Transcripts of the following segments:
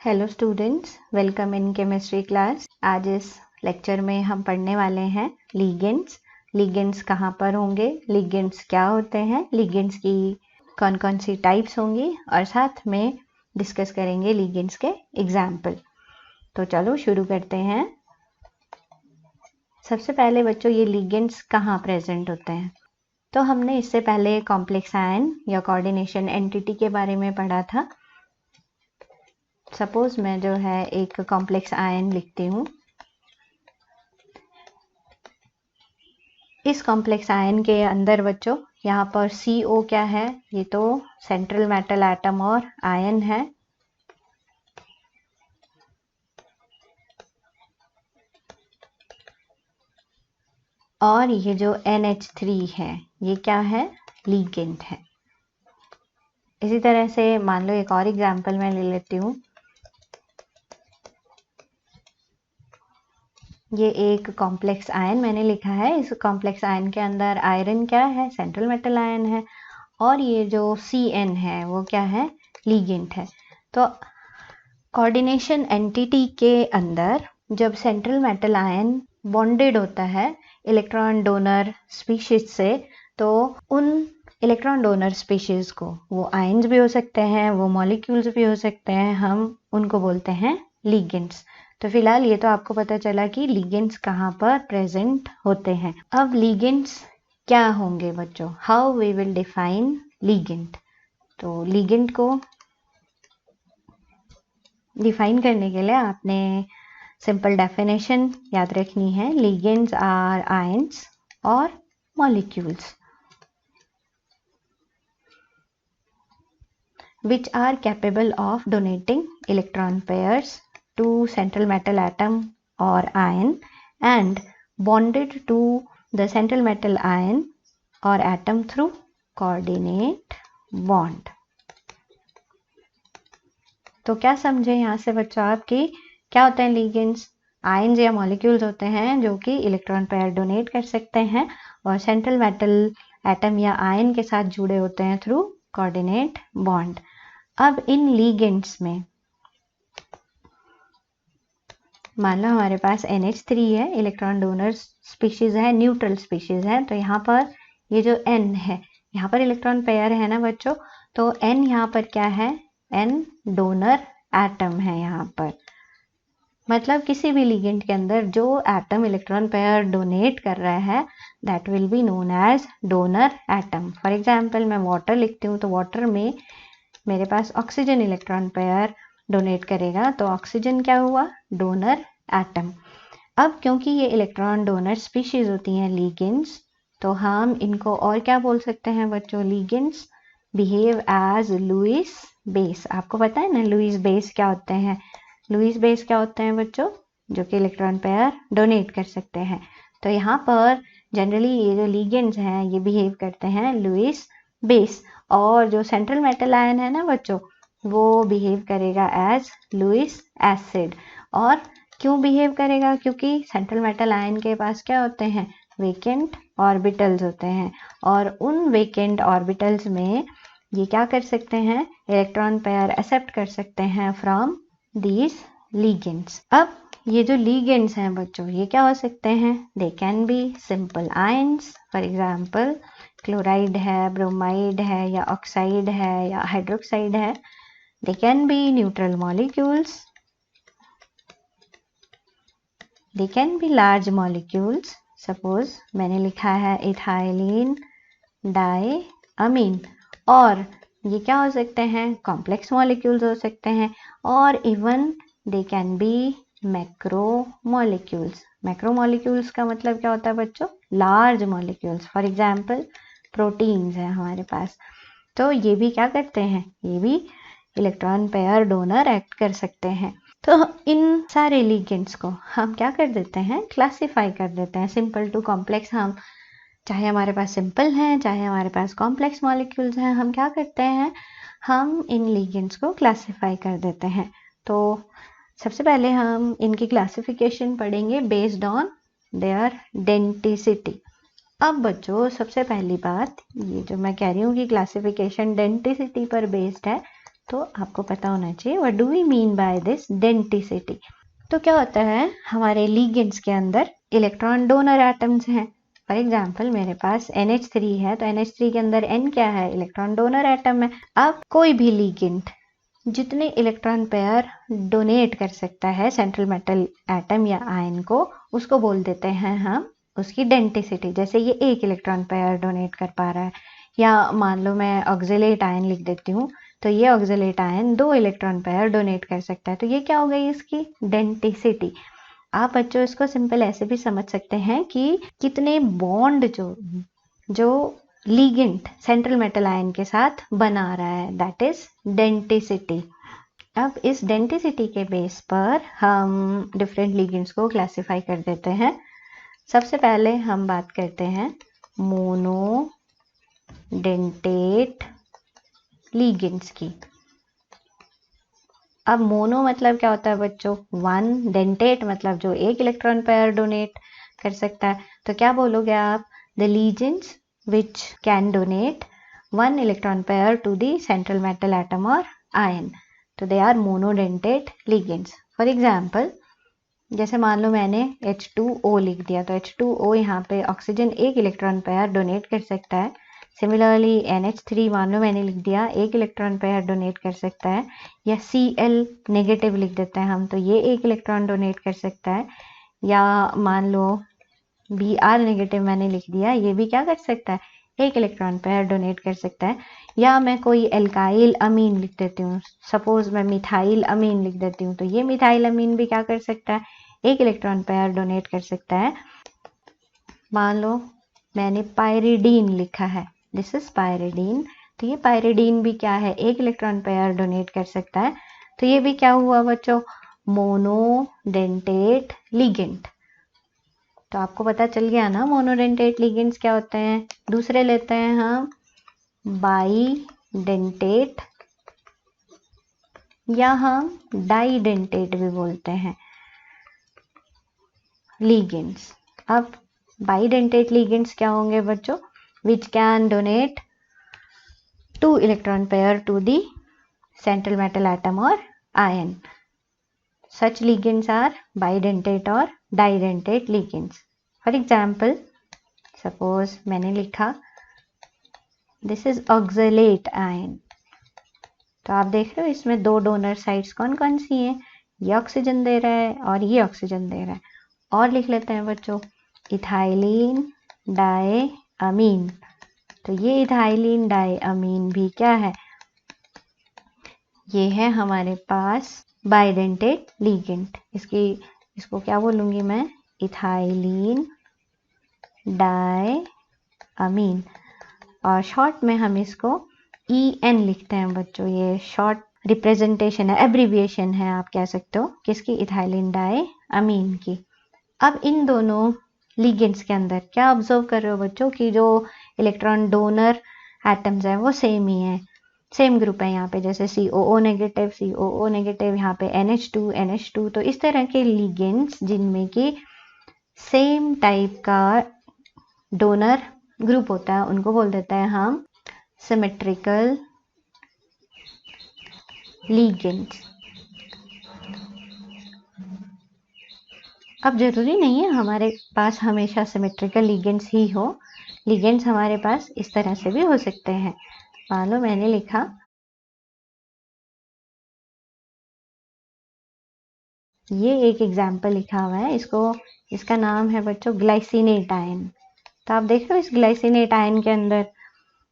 Hello students, welcome in chemistry class. आज इस lecture में हम पढ़ने वाले हैं लिगेंड्स। लिगेंड्स कहाँ पर होंगे, लिगेंड्स क्या होते हैं, लिगेंड्स की कौन कौन सी टाइप्स होंगी और साथ में डिस्कस करेंगे लिगेंड्स के एग्जाम्पल। तो चलो शुरू करते हैं। सबसे पहले बच्चों, ये लिगेंड्स कहाँ प्रेजेंट होते हैं? तो हमने इससे पहले कॉम्प्लेक्स आयन या कोऑर्डिनेशन एंटिटी के बारे में पढ़ा था। सपोज मैं जो है एक कॉम्प्लेक्स आयन लिखती हूँ। इस कॉम्प्लेक्स आयन के अंदर बच्चों यहाँ पर CO क्या है? ये तो सेंट्रल मेटल एटम और आयन है। और ये जो NH3 है, ये क्या है? लिगेंड है। इसी तरह से मान लो एक और एग्जांपल मैं ले लेती हूँ। ये एक कॉम्प्लेक्स आयन मैंने लिखा है। इस कॉम्प्लेक्स आयन के अंदर आयरन क्या है? सेंट्रल मेटल आयन है। और ये जो CN है वो क्या है? लिगेंड है। तो कोऑर्डिनेशन एंटिटी के अंदर जब सेंट्रल मेटल आयन बॉन्डेड होता है इलेक्ट्रॉन डोनर स्पीशीज से, तो उन इलेक्ट्रॉन डोनर स्पीशीज को, वो आयन्स भी हो सकते हैं, वो मॉलिक्यूल्स भी हो सकते हैं, हम उनको बोलते हैं लिगेंड्स। तो फिलहाल ये तो आपको पता चला कि लिगेंड्स कहाँ पर प्रेजेंट होते हैं। अब लिगेंड्स क्या होंगे बच्चों? How we will define ligand. तो लिगेंड को डिफाइन करने के लिए आपने सिंपल डेफिनेशन याद रखनी है। लिगेंड्स आर आयन्स और molecules which are capable of donating electron pairs to central metal atom or ion and bonded to the central metal ion or atom through coordinate bond। तो क्या समझे यहाँ से बच्चों आप कि क्या होते हैं लिगेंड्स? आयन्स या मॉलिक्यूल्स होते हैं जो कि इलेक्ट्रॉन पेयर डोनेट कर सकते हैं और सेंट्रल मेटल एटम या आयन के साथ जुड़े होते हैं थ्रू कोऑर्डिनेट बॉन्ड। अब इन लिगेंड्स में मान लो हमारे पास NH3 है, इलेक्ट्रॉन डोनर स्पीशीज है, न्यूट्रल स्पीशीज है। तो यहाँ पर ये जो N है, यहाँ पर इलेक्ट्रॉन पेयर है ना बच्चों, तो N यहाँ पर क्या है? N डोनर एटम है यहाँ पर। मतलब किसी भी लिगेंड के अंदर जो एटम इलेक्ट्रॉन पेयर डोनेट कर रहा है, that will be known as donor atom. For example मैं वाटर लिखती हूँ, तो वाटर में मेरे पास ऑक्सीजन इलेक्ट्रॉन पेयर डोनेट करेगा, तो ऑक्सीजन क्या हुआ? Donor atom. अब क्योंकि ये इलेक्ट्रॉन डोनर स्पीशीज होती हैं लिगेंड्स, तो हम इनको और क्या बोल सकते हैं बच्चों? Ligands behave as Lewis base. आपको पता है ना लुईस बेस क्या होते हैं? लुईस बेस क्या होते हैं बच्चों? जो कि इलेक्ट्रॉन पेयर डोनेट कर सकते हैं। तो यहाँ पर जनरली ये जो लिगेंड्स हैं ये बिहेव करते हैं लुईस बेस, और जो सेंट्रल मेटल आयन है ना बच्चों, वो बिहेव करेगा एज लुईस एसिड। और क्यों बिहेव करेगा? क्योंकि सेंट्रल मेटल आयन के पास क्या होते हैं? वेकेंट ऑर्बिटल्स होते हैं, और उन वेकेंट ऑर्बिटल्स में ये क्या कर सकते हैं? इलेक्ट्रॉन पेयर एक्सेप्ट कर सकते हैं फ्रॉम दीज लिगेंड्स। अब ये जो लिगेंड्स हैं बच्चों, ये क्या हो सकते हैं? They can be simple ions. For example chloride है, ब्रोमाइड है, या ऑक्साइड है, या हाइड्रोक्साइड है। They can be neutral molecules. They can be large molecules. Suppose मैंने लिखा है इथाइलिन डाइअमीन। और ये क्या हो सकते हैं? कॉम्प्लेक्स मॉलिक्यूल्स हो सकते हैं। और even they can be macro molecules. Macro molecules का मतलब क्या होता है बच्चों? Large molecules. For example proteins है हमारे पास, तो ये भी क्या करते हैं? ये भी इलेक्ट्रॉन पेयर डोनर एक्ट कर सकते हैं। तो इन सारे लिगेंड्स को हम क्या कर देते हैं? क्लासिफाई कर देते हैं सिंपल टू कॉम्प्लेक्स। हम चाहे हमारे पास सिंपल हैं, चाहे हमारे पास कॉम्प्लेक्स मॉलिक्यूल्स हैं, हम क्या करते हैं? हम इन लिगेंड्स को क्लासिफाई कर देते हैं। तो सबसे पहले हम इनकी क्लासिफिकेशन पढ़ेंगे बेस्ड ऑन देयर डेंटिसिटी। अब बच्चों सबसे पहली बात, ये जो मैं कह रही हूँ कि क्लासिफिकेशन डेंटिसिटी पर बेस्ड है, तो आपको पता होना चाहिए what do we mean by this denticity. तो क्या होता है, हमारे लिगेंड्स के अंदर इलेक्ट्रॉन डोनर एटम्स हैं। फॉर एग्जाम्पल मेरे पास NH3 है, तो NH3 के अंदर N क्या है, इलेक्ट्रॉन डोनर एटम है। अब कोई भी लिगेंड जितने इलेक्ट्रॉन पेयर डोनेट कर सकता है सेंट्रल मेटल एटम या आयन को, उसको बोल देते हैं हम उसकी डेंटिसिटी। जैसे ये 1 इलेक्ट्रॉन पेयर डोनेट कर पा रहा है, या मान लो मैं ऑक्जेलेट आयन लिख देती हूँ, तो ये oxalate ion 2 electron pair donate कर सकता है। तो ये क्या हो गई इसकी डेंटिसिटी। आप बच्चों इसको सिंपल ऐसे भी समझ सकते हैं कि कितने बॉन्ड जो लिगेंड सेंट्रल मेटल आयन के साथ बना रहा है, दैट इज डेंटिसिटी। अब इस डेंटिसिटी के बेस पर हम डिफरेंट लिगेंड्स को क्लासिफाई कर देते हैं। सबसे पहले हम बात करते हैं मोनो डेंटेट लिगेंड्स की। अब मोनो मतलब क्या होता है बच्चों, 1, डेंटेट मतलब जो 1 इलेक्ट्रॉन पेयर डोनेट कर सकता है। तो क्या बोलोगे आप, the ligands which can donate 1 electron pair to the central metal atom or ion. तो they are monodentate ligands. For example, जैसे मान लो मैंने H2O लिख दिया, तो H2O यहाँ पे ऑक्सीजन 1 इलेक्ट्रॉन पेयर डोनेट कर सकता है। सिमिलरली NH3 मान लो मैंने लिख दिया, 1 इलेक्ट्रॉन पेयर डोनेट कर सकता है। या Cl नेगेटिव लिख देते हैं हम, तो ये 1 इलेक्ट्रॉन डोनेट कर सकता है। या मान लो Br नेगेटिव मैंने लिख दिया, ये भी क्या कर सकता है, 1 इलेक्ट्रॉन पेयर डोनेट कर सकता है। या मैं कोई एल्काइल अमीन लिख देती हूँ, सपोज मैं मिथाइल अमीन लिख देती हूँ, तो ये मिथाइल अमीन भी क्या कर सकता है, 1 इलेक्ट्रॉन पेयर डोनेट कर सकता है। मान लो मैंने पायरिडीन लिखा है, दिस इज पायरिडीन, तो ये पायरिडीन भी क्या है, 1 इलेक्ट्रॉन पेयर डोनेट कर सकता है। तो ये भी क्या हुआ बच्चों, मोनोडेंटेट लिगेंड। तो आपको पता चल गया ना मोनोडेंटेट लिगेंड्स क्या होते हैं। दूसरे लेते हैं हम बाईडेंटेट, या हम डाईडेंटेट भी बोलते हैं लिगेंड्स। अब बाईडेंटेट लिगेंड्स क्या होंगे बच्चों, which can donate 2 electron pair to the central metal atom और ion. Such ligands are bidentate or didentate ligands. For example, suppose मैंने लिखा this is oxalate ion, तो आप देख रहे हो इसमें 2 डोनर साइड्स कौन कौन सी हैं, ये ऑक्सीजन दे रहा है और ये ऑक्सीजन दे रहा है। और लिख लेते हैं बच्चों इथाइलिन डाई अमीन, तो ये इथाइलिन डाई अमीन भी क्या है, ये है हमारे पास बाइडेंटेट लिगेंड। इसको क्या बोलूंगी मैं, इथाइलिन डाई अमीन, और शॉर्ट में हम इसको EN लिखते हैं बच्चों। ये शॉर्ट रिप्रेजेंटेशन है, एब्रीविएशन है आप कह सकते हो, किसकी, इथाइलिन डाई अमीन की। अब इन दोनों लिगेंड्स के अंदर क्या ऑब्जर्व कर रहे हो बच्चों कि जो इलेक्ट्रॉन डोनर एटम्स हैं वो सेम ही है, सेम ग्रुप है यहाँ पे, जैसे COO नेगेटिव, यहाँ पे NH2, तो इस तरह के लिगेंड्स जिनमें कि सेम टाइप का डोनर ग्रुप होता है उनको बोल देते हैं हम सिमेट्रिकल लिगेंड्स। अब जरूरी नहीं है हमारे पास हमेशा सिमेट्रिकल लिगेंड्स ही हो, लिगेंड्स हमारे पास इस तरह से भी हो सकते हैं। मान लो मैंने लिखा ये एक एग्जाम्पल लिखा हुआ है, इसका नाम है बच्चों ग्लाइसिनेट आयन। तो आप देख रहे हो इस ग्लाइसिनेट आयन के अंदर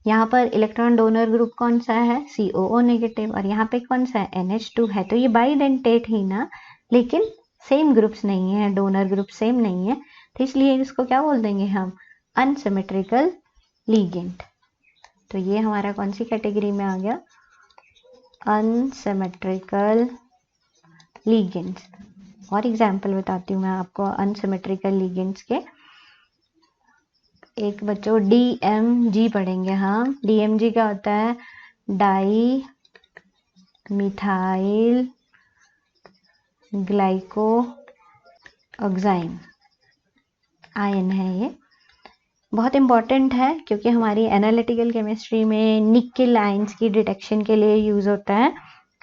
यहाँ पर इलेक्ट्रॉन डोनर ग्रुप कौन सा है, COO नेगेटिव, और यहाँ पे कौन सा है, NH2 है। तो ये बाइडेंटेट ही ना, लेकिन सेम ग्रुप्स नहीं है, डोनर ग्रुप सेम नहीं है, तो इसलिए इसको क्या बोल देंगे हम, अनसिमेट्रिकल लिगेंड। तो ये हमारा कौन सी कैटेगरी में आ गया, अनसिमेट्रिकल लिगेंड्स। और एग्जाम्पल बताती हूँ मैं आपको अनसिमेट्रिकल लिगेंड्स के। एक बच्चों DMG पढ़ेंगे हम। DMG क्या होता है, डाई मिथाइल ग्लाइको ऑक्साइन आयन है। ये बहुत इंपॉर्टेंट है क्योंकि हमारी एनालिटिकल केमिस्ट्री में निकेल आयंस की डिटेक्शन के लिए यूज होता है।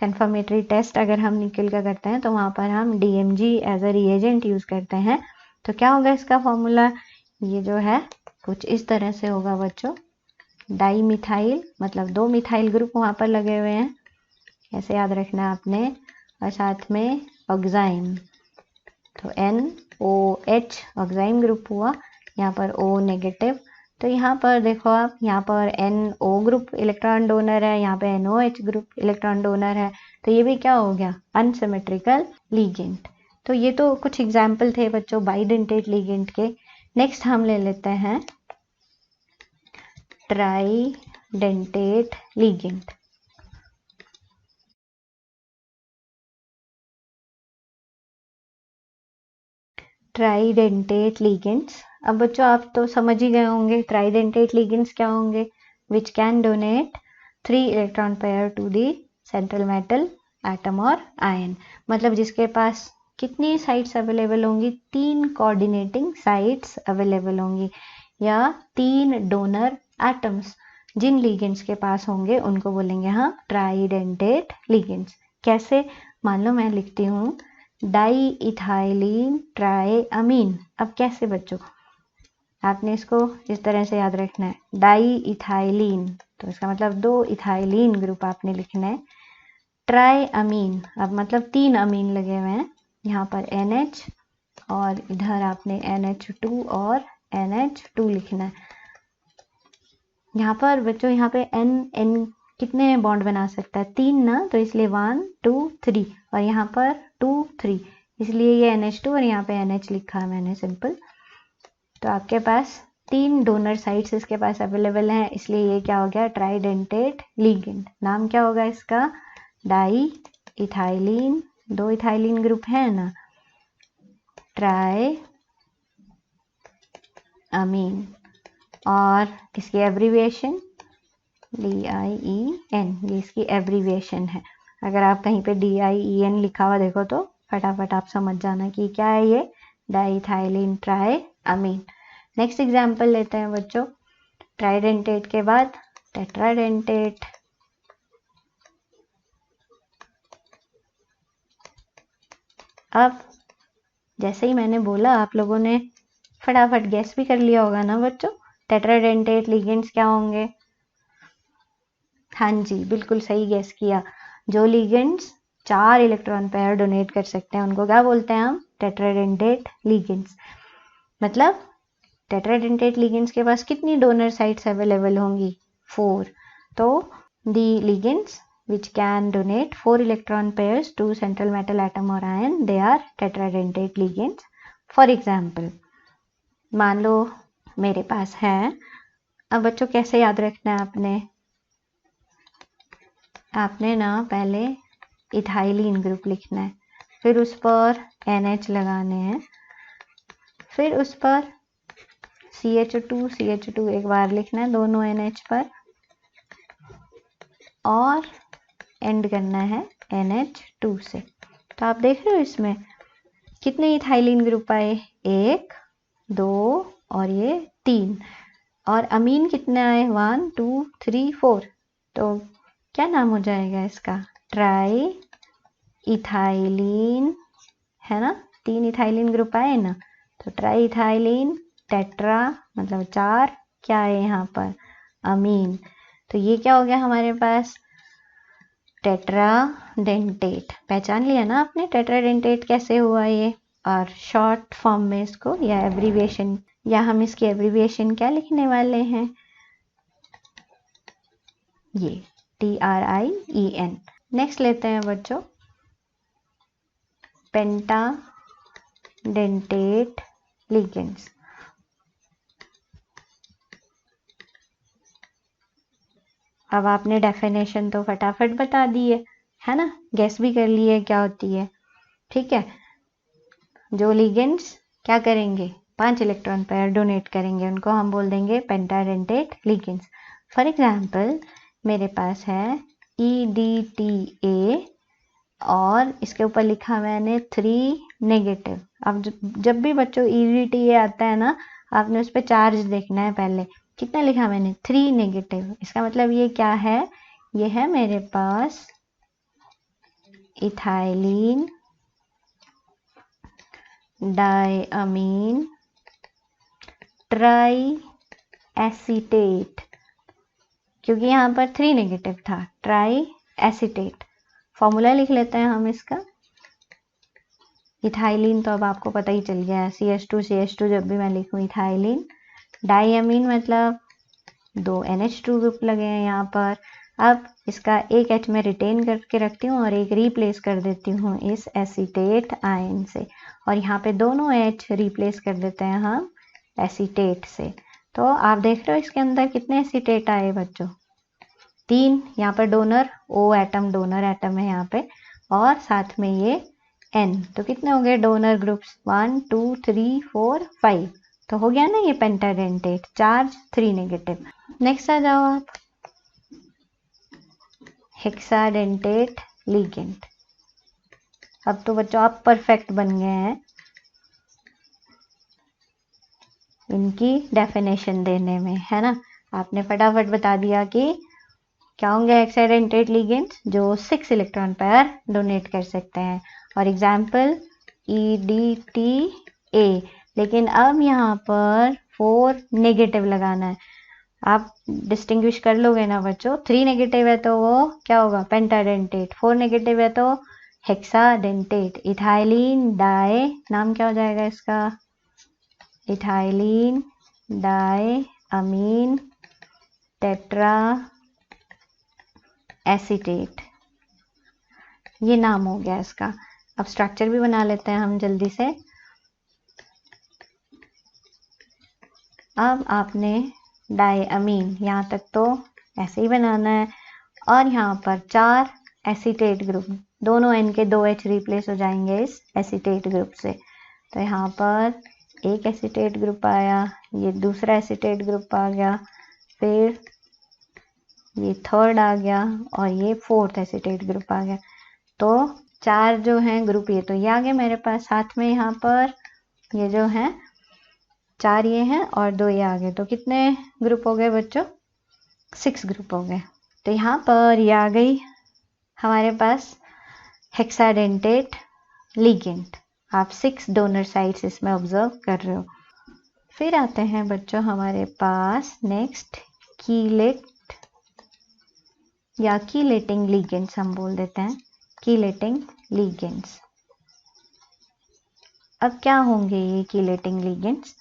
कंफर्मेटरी टेस्ट अगर हम निकल का करते हैं तो वहाँ पर हम DMG as a reagent use करते हैं। तो क्या होगा इसका फॉर्मूला, ये जो है कुछ इस तरह से होगा बच्चों। डाई मिथाइल मतलब 2 मिथाइल ग्रुप वहाँ पर लगे हुए हैं, ऐसे याद रखना आपने, और साथ में ऑक्साइम, तो NOH ऑक्साइम ग्रुप हुआ, यहाँ पर O नेगेटिव। तो यहाँ पर देखो आप, यहाँ पर NO ग्रुप इलेक्ट्रॉन डोनर है, यहाँ पे NOH ग्रुप इलेक्ट्रॉन डोनर है, तो ये भी क्या हो गया, अनसिमेट्रिकल लीगेंड। तो ये तो कुछ एग्जाम्पल थे बच्चों बाइडेंटेट लीगेंड के। नेक्स्ट हम ले लेते हैं ट्राइडेंटेट लीगेंड। ट्राइडेंटेट लिगेंड्स, अब बच्चों आप तो समझ ही गए होंगे ट्राइडेंटेट लिगेंड्स क्या होंगे, which can donate 3 electron pair to the central metal atom और आयन। मतलब जिसके पास कितनी साइट्स अवेलेबल होंगी, 3 कोऑर्डिनेटिंग साइट्स अवेलेबल होंगी, या 3 डोनर एटम्स जिन लिगेंड्स के पास होंगे उनको बोलेंगे हाँ ट्राइडेंटेट लिगेंड्स। कैसे, मान लो मैं लिखती हूँ डाई इथाइलिन ट्राइअमीन। अब कैसे बच्चों, आपने इसको इस तरह से याद रखना है, डाई इथाइलिन तो इसका मतलब 2 इथाइलिन ग्रुप आपने लिखना है। ट्राइअमीन, अब मतलब 3 अमीन लगे हुए हैं, यहाँ पर NH और इधर आपने NH2 और NH2 लिखना है। यहाँ पर बच्चों यहाँ पे N कितने बॉन्ड बना सकता है, 3 ना, तो इसलिए 1 2 3, और यहाँ पर 2 3, इसलिए ये NH2 और यहाँ पे NH लिखा है मैंने सिंपल। तो आपके पास 3 डोनर साइट्स इसके पास अवेलेबल हैं, इसलिए ये क्या हो गया ट्राइडेंटेट लिगेंड। नाम क्या होगा इसका, डाई इथाइलिन, 2 इथाइलिन ग्रुप है ना, ट्राई अमीन, और इसकी एब्रीविएशन DIEN, ये इसकी एब्रीविएशन है। अगर आप कहीं पे DIEN लिखा हुआ देखो तो फटाफट आप समझ जाना कि क्या है ये, डाइथाइलिन ट्राइअमीन। नेक्स्ट एग्जांपल लेते हैं बच्चों, ट्राइडेंटेट के बाद टेट्राडेंटेट। अब जैसे ही मैंने बोला आप लोगों ने फटाफट गैस भी कर लिया होगा ना बच्चों, टेट्राडेंटेट लिगेंड्स क्या होंगे। हाँ जी, बिल्कुल सही गैस किया। जो लिगेंड्स 4 इलेक्ट्रॉन पेयर डोनेट कर सकते हैं उनको क्या बोलते हैं हम, टेट्राडेंटेट लिगेंड्स। मतलब टेट्राडेंटेट लिगेंड्स के पास कितनी डोनर साइट्स अवेलेबल होंगी, 4। तो दी ligands which can donate 4 electron pairs to central metal atom or ion, they are tetradentate ligands. For example, मान लो मेरे पास है, अब बच्चों कैसे याद रखना है आपने ना पहले इथाइलिन ग्रुप लिखना है, फिर उस पर NH लगाने हैं, फिर उस पर CH2 एक बार लिखना है दोनों NH पर, और एंड करना है NH2 से। तो आप देख रहे हो इसमें कितने इथाइलिन ग्रुप आए, 1 2 और ये 3, और अमीन कितने आए, 1 2 3 4। तो क्या नाम हो जाएगा इसका, ट्राई इथाइलिन, है ना, 3 इथाइलिन ग्रुप आए ना, तो ट्राई इथाइलिन टेट्रा मतलब 4, क्या है यहाँ पर, अमीन। तो ये क्या हो गया हमारे पास, टेट्राडेंटेट। पहचान लिया ना आपने टेट्राडेंटेट कैसे हुआ ये, और शॉर्ट फॉर्म में इसको या एब्रीविएशन, या हम इसकी एब्रीविएशन क्या लिखने वाले हैं, ये TRIEN। नेक्स्ट लेते हैं बच्चों पेंटाडेंटेट लिगेंड्स। अब आपने डेफिनेशन तो फटाफट बता दी है ना, गैस भी कर लिए क्या होती है, ठीक है। जो लिगेंड्स क्या करेंगे, 5 इलेक्ट्रॉन पेयर डोनेट करेंगे, उनको हम बोल देंगे पेंटाडेंटेट लिगेंड्स। फॉर एग्जांपल मेरे पास है EDTA और इसके ऊपर लिखा मैंने 3 नेगेटिव। अब जब भी बच्चों EDTA आता है ना, आपने उस पर चार्ज देखना है पहले, कितना लिखा मैंने, 3 नेगेटिव। इसका मतलब ये क्या है, ये है मेरे पास इथाइलिन डायअमीन ट्राई एसीटेट, क्योंकि यहाँ पर 3 नेगेटिव था, ट्राई एसीटेट। फॉर्मूला लिख लेते हैं हम इसका। इथाइलिन तो अब आपको पता ही चल गया है, CH2 जब भी मैं लिखूँ इथाइलिन। डायअमीन मतलब 2 NH2 ग्रुप लगे हैं यहाँ पर। अब इसका एक H में रिटेन करके रखती हूँ और एक रिप्लेस कर देती हूँ इस एसीटेट आयन से, और यहाँ पे दोनों H रिप्लेस कर देते हैं हम एसीटेट से। तो आप देख रहे हो इसके अंदर कितने एसीटेट आए बच्चों? 3। यहाँ पर donor O atom, donor atom है यहाँ पे, और साथ में ये N। तो कितने हो गए डोनर ग्रुप्स? 1 2 3 4 5। तो हो गया ना ये पेंटाडेंटेट, चार्ज 3 नेगेटिव। नेक्स्ट आ जाओ आप, हेक्साडेंटेट लिगेंड। अब तो बच्चों आप परफेक्ट बन गए हैं इनकी डेफिनेशन देने में, है ना। आपने फटाफट बता दिया कि क्या होंगे हेक्साडेंटेट लिगेंड्स, जो 6 इलेक्ट्रॉन पेयर डोनेट कर सकते हैं। और एग्जाम्पल EDTA। लेकिन अब यहाँ पर 4 नेगेटिव लगाना है। आप डिस्टिंग्विश कर लोगे ना बच्चों, 3 नेगेटिव है तो वो क्या होगा? पेंटाडेंटेट। 4 नेगेटिव है तो हेक्साडेंटेट। इथाइलिन डाई, नाम क्या हो जाएगा इसका? इथाइलिन डाई अमीन टेट्रा एसीटेट, ये नाम हो गया इसका। अब स्ट्रक्चर भी बना लेते हैं हम जल्दी से। अब आपने डायअमीन, यहाँ तक तो ऐसे ही बनाना है, और यहाँ पर 4 एसीटेट ग्रुप, दोनों N के 2 H रिप्लेस हो जाएंगे इस एसीटेट ग्रुप से। तो यहाँ पर एक एसीटेट ग्रुप आया, ये दूसरा एसीटेट ग्रुप आ गया, फिर ये थर्ड आ गया, और ये 4th एसीटेट ग्रुप आ गया। तो 4 जो हैं ग्रुप, ये तो ये आ गए मेरे पास। साथ में यहाँ पर ये जो हैं 4 ये हैं और 2 ये आ गए। तो कितने ग्रुप हो गए बच्चों? 6 ग्रुप हो गए। तो यहाँ पर ये आ गई हमारे पास हेक्साडेंटेट लिगेंड। आप 6 डोनर साइट्स इसमें ऑब्जर्व कर रहे हो। फिर आते हैं बच्चों हमारे पास नेक्स्ट कीलेट या कीलेटिंग लिगेंड्स, हम बोल देते हैं कीलेटिंग लिगेंड्स। अब क्या होंगे ये कीलेटिंग लिगेंड्स?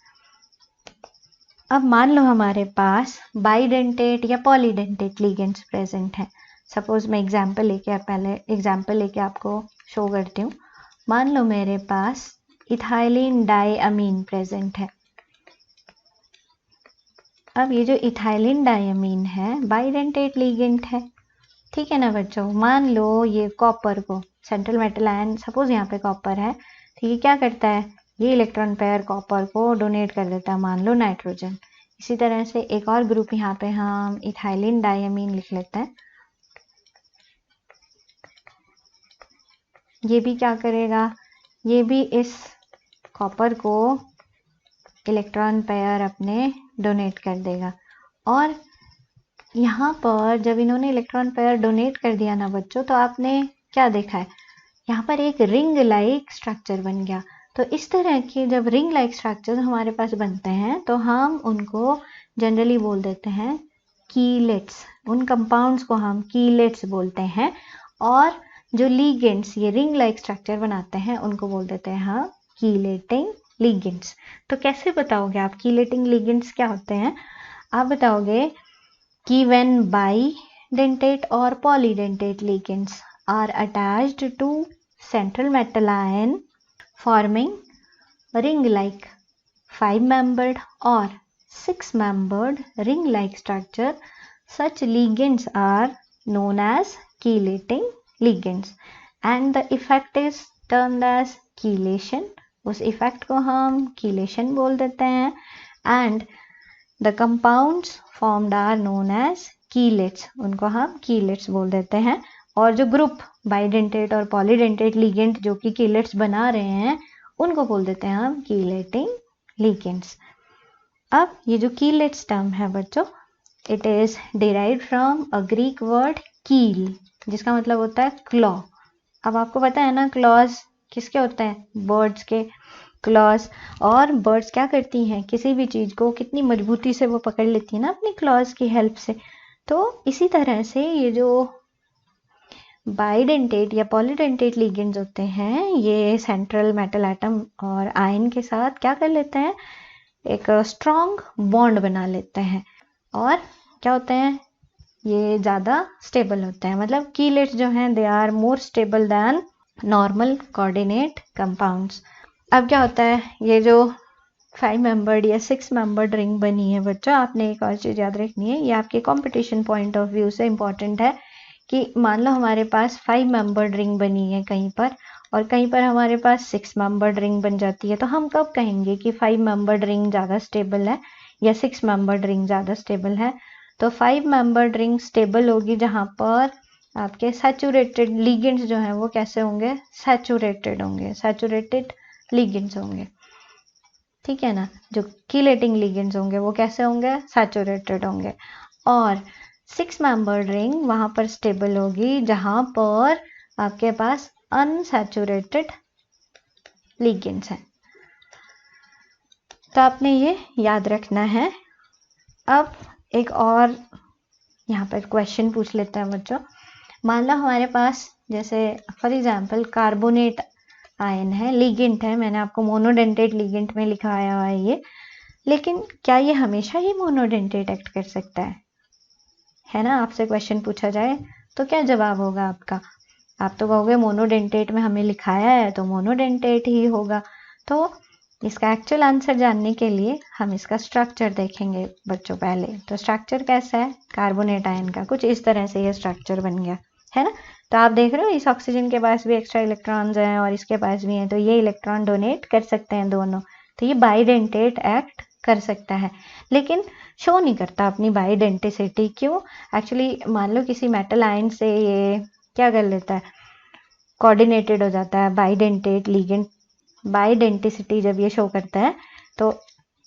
अब मान लो हमारे पास बाइडेंटेट या पॉलीडेंटेट लिगेंड्स प्रेजेंट हैं। सपोज मैं पहले एग्जाम्पल लेके आपको शो करती हूँ। मान लो मेरे पास इथाइलिन डायअमीन प्रेजेंट है। अब ये जो इथाइलिन डायअमीन है बाइडेंटेट लिगेंड है, ठीक है ना बच्चों। मान लो ये कॉपर को, सेंट्रल मेटल आयन, सपोज यहाँ पे कॉपर है, तो ये क्या करता है? ये इलेक्ट्रॉन पेयर कॉपर को डोनेट कर देता है, मान लो नाइट्रोजन। इसी तरह से एक और ग्रुप यहाँ पे हम इथाइलिन डायअमीन लिख लेते हैं। ये भी क्या करेगा? ये भी इस कॉपर को इलेक्ट्रॉन पेयर अपने डोनेट कर देगा। और यहाँ पर जब इन्होंने इलेक्ट्रॉन पेयर डोनेट कर दिया ना बच्चों, तो आपने क्या देखा है? यहाँ पर एक रिंग लाइक स्ट्रक्चर बन गया। तो इस तरह के जब रिंग लाइक स्ट्रक्चर हमारे पास बनते हैं तो हम उनको जनरली बोल देते हैं कीलेट्स। उन कंपाउंड्स को हम कीलेट्स बोलते हैं। और जो लिगेंड्स ये रिंग लाइक स्ट्रक्चर बनाते हैं उनको बोल देते हैं हम कीलेटिंग लिगेंड्स। तो कैसे बताओगे आप कीलेटिंग लिगेंड्स क्या होते हैं? आप बताओगे कि when bidentate or polydentate ligands are attached to central metal ion forming ring-like 5-membered or 6-membered ring-like structure, such ligands are known as chelating ligands and the effect is termed as chelation. उस effect को हम chelation बोल देते हैं। and the compounds formed are known as chelates, उनको हम chelates बोल देते हैं। और जो ग्रुप बाइडेंटेट और पॉलीडेंटेट लिगेंड जो कि chelates बना रहे हैं उनको बोल देते हैं हम chelating ligands। अब ये जो chelates टर्म है बच्चों, it is derived from a Greek word keel, जिसका मतलब होता है क्लॉ। अब आपको पता है ना क्लॉज किसके होते हैं, बर्ड्स के क्लॉज। और बर्ड्स क्या करती हैं, किसी भी चीज को कितनी मजबूती से वो पकड़ लेती है ना अपनी क्लॉज की हेल्प से। तो इसी तरह से ये जो बाइडेंटेट या पॉलीडेंटेट लिगेंड्स होते हैं, ये सेंट्रल मेटल एटम और आयन के साथ क्या कर लेते हैं, एक स्ट्रॉन्ग बॉन्ड बना लेते हैं। और क्या होते हैं, ये ज़्यादा स्टेबल होते हैं। मतलब कीलेट्स जो हैं they are more stable than normal coordinate compounds. अब क्या होता है, ये जो 5 मेंबर्ड या 6 मेंबर्ड रिंग बनी है बच्चों, आपने एक और चीज़ याद रखनी है, ये आपके कंपटीशन पॉइंट ऑफ व्यू से इम्पॉर्टेंट है कि मान लो हमारे पास 5 मेंबर्ड रिंग बनी है कहीं पर, और कहीं पर हमारे पास 6 मेंबर्ड रिंग बन जाती है, तो हम कब कहेंगे कि 5 मेंबर्ड रिंग ज़्यादा स्टेबल है या 6 मेंबर्ड रिंग ज़्यादा स्टेबल है। तो 5 मेंबर्ड रिंग स्टेबल होगी जहाँ पर आपके सैचुरेटेड लिगेंड्स जो हैं वो कैसे होंगे, सैचुरेटेड होंगे, सैचुरेटेड लिगेंड्स होंगे, ठीक है ना। जो कीलेटिंग लिगेंड्स होंगे वो कैसे होंगे, सैचुरेटेड होंगे। और 6 मेंबर्ड रिंग वहां पर स्टेबल होगी जहां पर आपके पास अनसैचुरेटेड लिगेंड्स हैं। तो आपने ये याद रखना है। अब एक और यहाँ पर क्वेश्चन पूछ लेते हैं बच्चों। मान लो हमारे पास जैसे फॉर एग्जांपल कार्बोनेट आयन है, लिगेंड है, मैंने आपको मोनोडेंटेट लिगेंड में लिखाया हुआ है ये, लेकिन क्या ये हमेशा ही मोनोडेंटेट एक्ट कर सकता है ना। आपसे क्वेश्चन पूछा जाए तो क्या जवाब होगा आपका, आप तो कहोगे मोनोडेंटेट में हमें लिखाया है तो मोनोडेंटेट ही होगा। तो इसका एक्चुअल आंसर जानने के लिए हम इसका स्ट्रक्चर देखेंगे बच्चों पहले। तो स्ट्रक्चर कैसा है कार्बोनेट आयन का, कुछ इस तरह से ये स्ट्रक्चर बन गया है ना। तो आप देख रहे हो इस ऑक्सीजन के पास भी एक्स्ट्रा इलेक्ट्रॉन्स हैं और इसके पास भी हैं, तो ये इलेक्ट्रॉन डोनेट कर सकते हैं दोनों। तो ये बाइडेंटेट एक्ट कर सकता है, लेकिन शो नहीं करता अपनी बाइडेंटिसिटी। क्यों, एक्चुअली मान लो किसी मेटल आयन से ये क्या कर लेता है, कोऑर्डिनेटेड हो जाता है, बाइडेंटेट लिगेंड बाइडेंटिसिटी जब ये शो करता है तो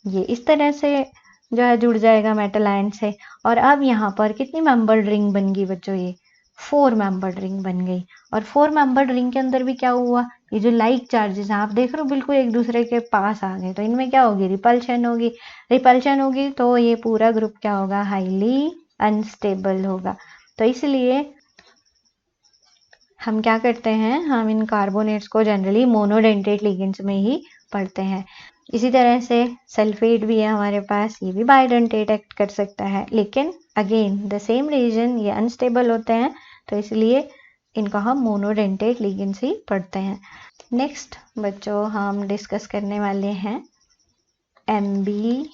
ये इस तरह से जो है जुड़ जाएगा मेटल आयन से। और अब यहाँ पर कितनी मेंबर्ड रिंग बन गई बच्चों, ये 4 मेंबर्ड रिंग बन गई। और 4 मेंबर्ड रिंग के अंदर भी क्या हुआ, ये जो लाइक चार्जेस हैं आप देख रहे हो बिल्कुल एक दूसरे के पास आ गए, तो इनमें क्या होगी, रिपल्शन होगी। रिपल्शन होगी तो ये पूरा ग्रुप क्या होगा, हाईली अनस्टेबल होगा। तो इसलिए हम क्या करते हैं, हम इन कार्बोनेट्स को जनरली मोनोडेंटेट लिगेंड्स में ही पढ़ते हैं। इसी तरह से सल्फेट भी है हमारे पास, ये भी बाइडेंटेट एक्ट कर सकता है, लेकिन अगेन द सेम रीजन, ये अनस्टेबल होते हैं, तो इसलिए इनको हम मोनोडेंटेट लिगेंड्स ही पढ़ते हैं। नेक्स्ट बच्चों हम डिस्कस करने वाले हैं एम्बीडेंट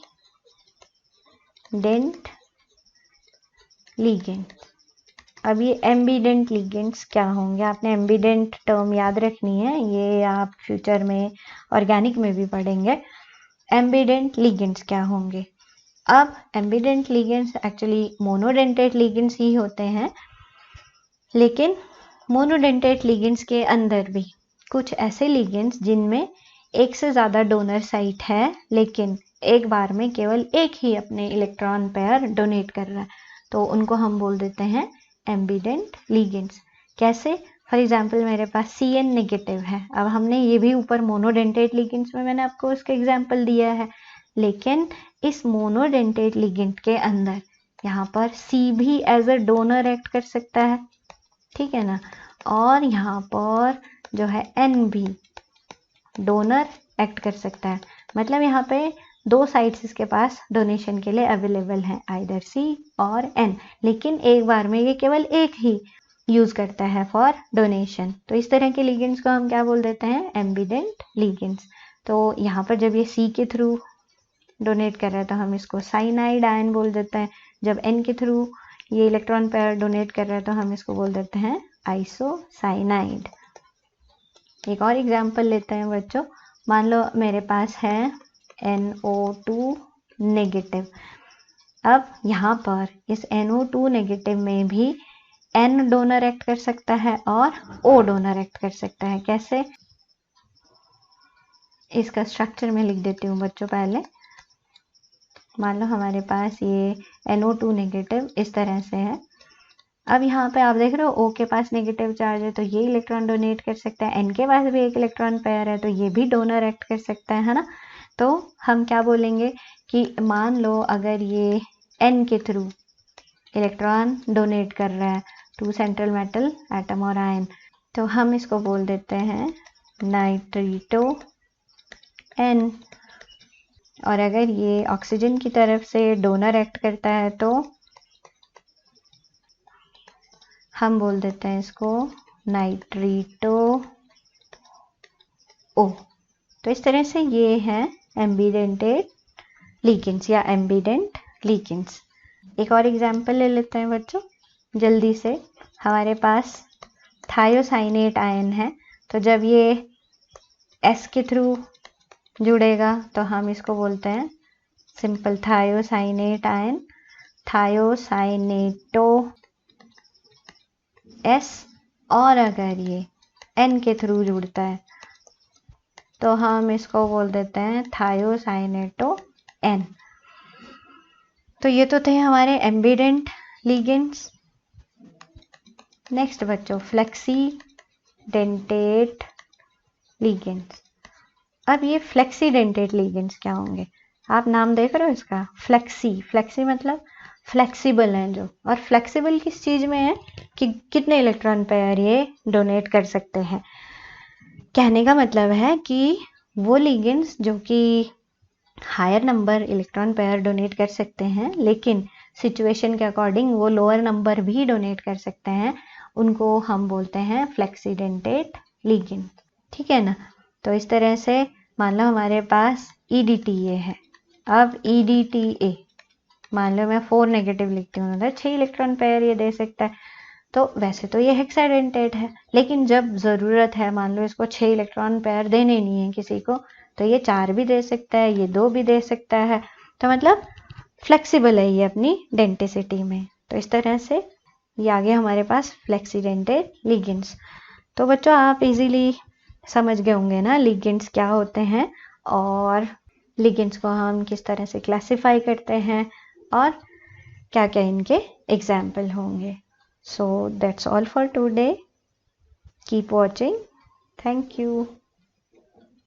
लिगेंड। अब ये एम्बीडेंट लिगेंड्स क्या होंगे, आपने एम्बीडेंट टर्म याद रखनी है, ये आप फ्यूचर में ऑर्गेनिक में भी पढ़ेंगे। एम्बीडेंट लिगेंड्स क्या होंगे, अब एम्बीडेंट लिगेंड्स एक्चुअली मोनोडेंटेट लिगेंड्स ही होते हैं, लेकिन मोनोडेंटेट लिगेंड्स के अंदर भी कुछ ऐसे लिगेंड्स जिनमें एक से ज़्यादा डोनर साइट है, लेकिन एक बार में केवल एक ही अपने इलेक्ट्रॉन पेयर डोनेट कर रहा है, तो उनको हम बोल देते हैं एम्बीडेंट लिगेंड्स। कैसे, फॉर एग्जांपल मेरे पास Cn नेगेटिव है, अब हमने ये भी ऊपर मोनोडेंटेट लिगेंड्स में मैंने आपको उसका एग्जांपल दिया है, लेकिन इस मोनोडेंटेट लिगेंड के अंदर यहाँ पर C भी एज अ डोनर एक्ट कर सकता है, ठीक है ना। और यहाँ पर जो है N भी डोनर एक्ट कर सकता है, मतलब यहाँ पे 2 साइड्स इसके पास डोनेशन के लिए अवेलेबल हैं, आइदर C और N, लेकिन एक बार में ये केवल एक ही यूज करता है फॉर डोनेशन। तो इस तरह के लिगेंड्स को हम क्या बोल देते हैं, एम्बीडेंट लिगेंड्स। तो यहाँ पर जब ये C के थ्रू डोनेट कर रहा है तो हम इसको साइनाइड आयन बोल देते हैं, जब N के थ्रू ये इलेक्ट्रॉन पेयर डोनेट कर रहा है तो हम इसको बोल देते हैं आइसोसाइनाइड। एक और एग्जांपल लेते हैं बच्चों, मान लो मेरे पास है NO2 नेगेटिव। अब यहाँ पर इस NO2 नेगेटिव में भी N डोनर एक्ट कर सकता है और O डोनर एक्ट कर सकता है। कैसे, इसका स्ट्रक्चर मैं लिख देती हूँ बच्चों पहले। मान लो हमारे पास ये NO2 नेगेटिव इस तरह से है, अब यहाँ पे आप देख रहे हो O के पास नेगेटिव चार्ज है तो ये इलेक्ट्रॉन डोनेट कर सकता है, N के पास भी एक इलेक्ट्रॉन पेयर है तो ये भी डोनर एक्ट कर सकता है ना। तो हम क्या बोलेंगे कि मान लो अगर ये N के थ्रू इलेक्ट्रॉन डोनेट कर रहा है टू सेंट्रल मेटल एटम और आयन, तो हम इसको बोल देते हैं नाइट्रिटो N। और अगर ये ऑक्सीजन की तरफ से डोनर एक्ट करता है तो हम बोल देते हैं इसको नाइट्रिटो O। तो इस तरह से ये है एम्बिडेंटेड लिगेंड्स या एम्बिडेंट लिगेंड्स। एक और एग्जांपल ले लेते हैं बच्चों जल्दी से। हमारे पास थायोसाइनेट आयन है, तो जब ये S के थ्रू जुड़ेगा तो हम इसको बोलते हैं simple thiocyanate ion, thiocyanato S। और अगर ये N के थ्रू जुड़ता है तो हम इसको बोल देते हैं थायोसाइनेटो N। तो ये तो थे हमारे एम्बिडेंट लिगेंड्स। नेक्स्ट बच्चों फ्लेक्सीडेंटेट लिगेंड्स। अब ये फ्लेक्सीडेंटेट लिगेंड्स क्या होंगे, आप नाम देख रहे हो इसका, फ्लेक्सी मतलब फ्लेक्सिबल है जो, और फ्लेक्सिबल किस चीज में है कि कितने इलेक्ट्रॉन पेयर ये डोनेट कर सकते हैं। कहने का मतलब है कि वो लिगेंड्स जो कि higher number electron pair donate कर सकते हैं लेकिन सिचुएशन के अकॉर्डिंग वो लोअर नंबर भी डोनेट कर सकते हैं, उनको हम बोलते हैं फ्लेक्सीडेंटेट लिगेंड। ठीक है ना। तो इस तरह से मान लो हमारे पास EDTA है। अब EDTA मान लो मैं 4 नेगेटिव लिखती हूँ, मतलब 6 इलेक्ट्रॉन पेयर ये दे सकता है। तो वैसे तो ये हेक्साडेंटेट है, लेकिन जब ज़रूरत है, मान लो इसको 6 इलेक्ट्रॉन पेयर देने नहीं है किसी को, तो ये 4 भी दे सकता है, ये 2 भी दे सकता है। तो मतलब फ्लेक्सिबल है ये अपनी डेंटिसिटी में। तो इस तरह से ये आगे हमारे पास फ्लेक्सीडेंटेट लिगेंड्स। तो बच्चों आप इजीली समझ गए होंगे ना लिगेंड्स क्या होते हैं और लिगेंड्स को हम किस तरह से क्लासिफाई करते हैं और क्या क्या इनके एग्जाम्पल होंगे। So that's all for today. Keep watching. Thank you.